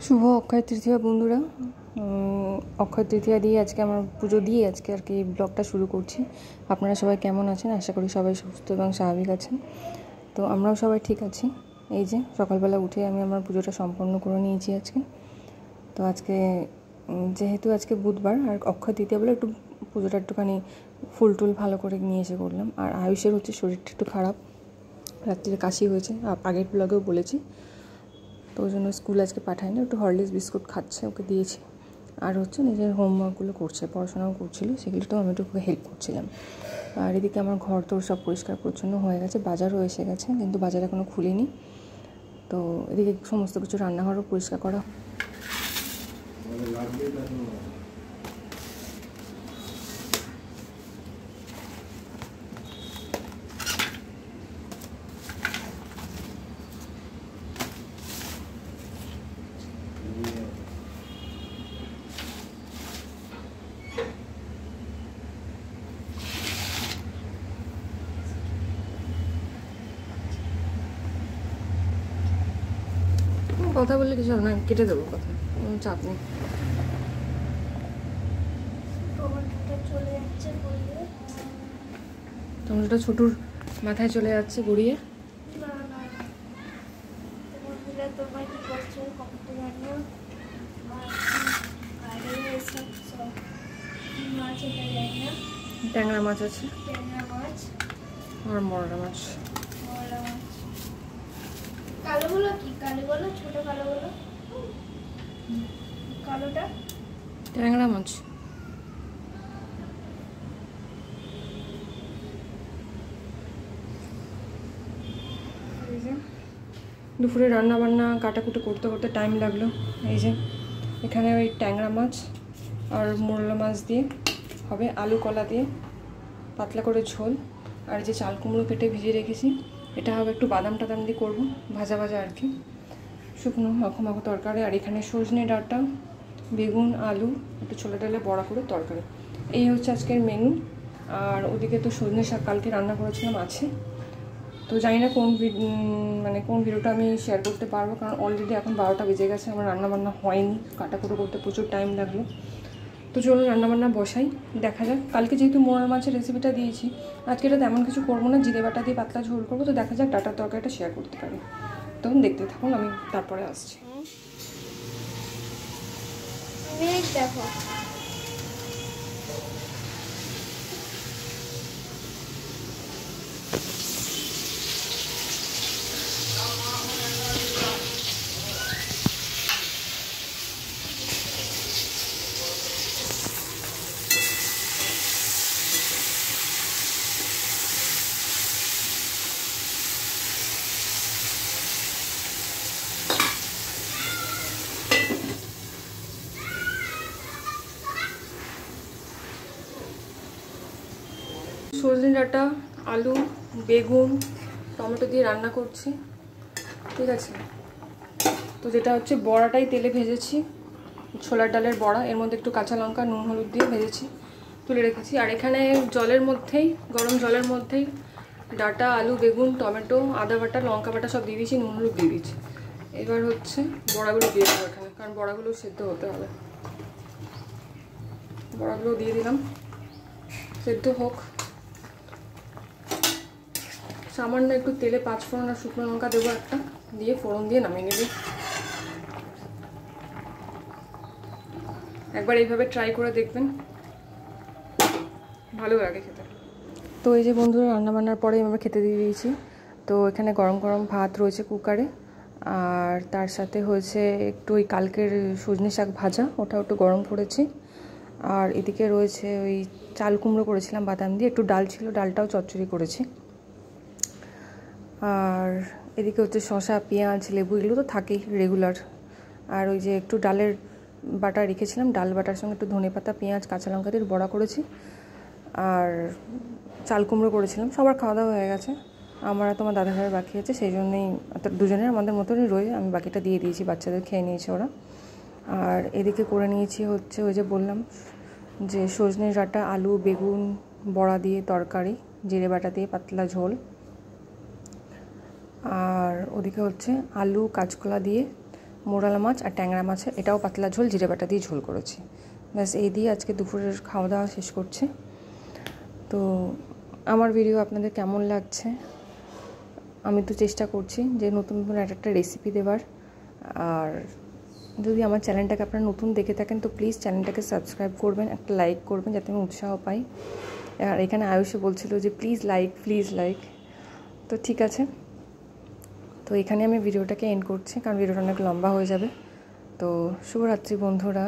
শুভ অক্ষয় তৃতীয়া বন্ধুরা। অক্ষয় তৃতীয়া দিয়ে আজকে আমার পুজো দিয়ে আজকে আর কি ব্লগটা শুরু করছি। আপনারা সবাই কেমন আছেন? আশা করি সবাই সুস্থ এবং স্বাভাবিক আছেন। তো আমরাও সবাই ঠিক আছি। এই যে সকালবেলা উঠে আমি আমার পুজোটা সম্পন্ন করে নিয়েছি আজকে। তো আজকে যেহেতু আজকে বুধবার আর অক্ষয় তৃতীয়া বলে একটু পুজোটা একটুখানি ফুল টুল ভালো করে নিয়ে এসে করলাম। আর আয়ুষের হচ্ছে শরীরটা একটু খারাপ, রাত্রিরে কাশি হয়েছে, আগের ব্লগেও বলেছি। তো ওই জন্য স্কুল আজকে পাঠায়নি, একটু হরলিক্স বিস্কুট খাচ্ছে, ওকে দিয়েছি। আর হচ্ছে নিজের হোমওয়ার্কগুলো করছে, পড়াশোনাও করছিল, সেগুলোতেও আমি একটু হেল্প করছিলাম। আর এদিকে আমার ঘর তো সব পরিষ্কার পরিচ্ছন্ন হয়ে গেছে, বাজারও এসে গেছে, কিন্তু বাজার এখনও খুলিনি। তো এদিকে সমস্ত কিছু রান্নাঘরও পরিষ্কার করা। কথা বললে কিছু হবে না, কেটে দেবো কথা, কোনো চাপ নেই। টমেটোটা ছোটুর মাথায় চলে যাচ্ছে গড়িয়ে। ট্যাংরা মাছ আছে আর মরা মাছ। কালোগুলো কি? কালোগুলো ছোট কালোগুলো, কালোটা ট্যাংরা মাছ। দুপুরে রান্না বান্না কাটাকুটি করতে করতে টাইম লাগলো। এই যে এখানে ওই ট্যাংরা মাছ আর মোরলা মাছ দিয়ে হবে, আলু কলা দিয়ে পাতলা করে ঝোল। আর যে চাল কুমড়ো কেটে ভিজিয়ে রেখেছি, এটা হবে একটু বাদাম টাদাম দিয়ে করবো, ভাজা ভাজা আর কি, শুকনো মাখো মাখো তরকারি। আর এখানে সজনে ডাঁটা, বেগুন, আলু, একটু ছোলা ডালে বড়া করে তরকারি। এই হচ্ছে আজকের মেনু। আর ওদিকে তো সজনে শাক কালকে রান্না করেছিলাম আছে। তো জানি না কোন ভিডিওটা আমি শেয়ার করতে পারবো, কারণ অলরেডি এখন 12টা বেজে গেছে, আমার রান্নাবান্না হয়নি, কাটাকুটো করতে প্রচুর টাইম লাগলো। তো চলো রান্নাবান্না বসাই, দেখা যাক। কালকে যেহেতু মোরলা মাছের রেসিপিটা দিয়েছি, আজকে এটা তেমন কিছু করবো না, জিরে বাটা দিয়ে পাতলা ঝোল করবো। তো দেখা যাক, ডাটার তরকারিটা শেয়ার করতে পারি। তখন দেখতে থাকুন, আমি তারপরে আসছি। দেখো সজনে ডাঁটা, আলু, বেগুন, টমেটো দিয়ে রান্না করছি, ঠিক আছে। তো যেটা হচ্ছে বড়াটাই তেলে ভেজেছি, ছোলার ডালের বড়া, এর মধ্যে একটু কাঁচা লঙ্কা নুন হলুদ দিয়ে ভেজেছি, তুলে রেখেছি। আর এখানে জলের মধ্যেই, গরম জলের মধ্যেই ডাঁটা, আলু, বেগুন, টমেটো, আদা বাটা, লঙ্কা বাটা সব দিয়ে দিয়েছি, নুন হলুদ দিয়ে দিয়েছি। এবার হচ্ছে বড়াগুলো দিয়ে দেবো এখানে, কারণ বড়াগুলো সেদ্ধ হতে হবে। বড়াগুলো দিয়ে দিলাম, সেদ্ধ হোক। সামান্য একটু তেলে 5 ফোড়ন আর শুকনো লঙ্কা দেবো একটা, দিয়ে ফোড়ন দিয়ে নামিয়ে নেব। একবার এইভাবে ট্রাই করে দেখবেন, ভালো লাগে খেতে। তো এই যে বন্ধুরা, রান্নাবান্নার পরে আমরা খেতে দিয়ে দিয়েছি। তো এখানে গরম গরম ভাত রয়েছে কুকারে, আর তার সাথে হয়েছে একটু ওই কালকের সজনে শাক ভাজা, ওটাও একটু গরম করেছি। আর এদিকে রয়েছে ওই চাল কুমড়ো করেছিলাম বাদাম দিয়ে, একটু ডাল ছিল, ডালটাও চচ্চড়ি করেছি। আর এদিকে হচ্ছে শসা, পেঁয়াজ, লেবু, এগুলো তো থাকেই রেগুলার। আর ওই যে একটু ডালের বাটা রেখেছিলাম, ডাল বাটার সঙ্গে একটু ধনেপাতা, পেঁয়াজ, কাঁচা লঙ্কা দিয়ে বড়া করেছি। আর চাল কুমড়ো করেছিলাম। সবার খাওয়া দাওয়া হয়ে গেছে, আমার আর তোমার দাদা ভাইয়ের বাকি আছে, সেই জন্যই দুজনের আমাদের মতনই রয়ে আমি বাকিটা দিয়ে দিয়েছি, বাচ্চাদের খেয়ে নিয়েছে ওরা। আর এদিকে করে নিয়েছি হচ্ছে ওই যে বললাম যে সজনে ডাঁটা, আলু, বেগুন, বড়া দিয়ে তরকারি, জিরে বাটা দিয়ে পাতলা ঝোল। আর ওদিকে হচ্ছে আলু, কাঁচকলা দিয়ে মোরালা মাছ আর ট্যাংরা মাছের এটাও পাতলা ঝোল, জিরে বাটা দিয়ে ঝোল করেছি। ব্যাস এই দিয়ে আজকে দুপুরের খাওয়া দাওয়া শেষ করছি। তো আমার ভিডিও আপনাদের কেমন লাগছে? আমি তো চেষ্টা করছি যে নতুন নতুন একটা রেসিপি দেওয়ার। আর যদি আমার চ্যানেলটাকে আপনারা নতুন দেখে থাকেন তো প্লিজ চ্যানেলটাকে সাবস্ক্রাইব করবেন, একটা লাইক করবেন যাতে আমি উৎসাহ পাই। আর এখানে আয়ুষে বলছিল যে প্লিজ লাইক। তো ঠিক আছে, তো এখানে আমি ভিডিওটাকে এন্ড করছি কারণ ভিডিওটা অনেক লম্বা হয়ে যাবে। তো শুভরাত্রি বন্ধুরা।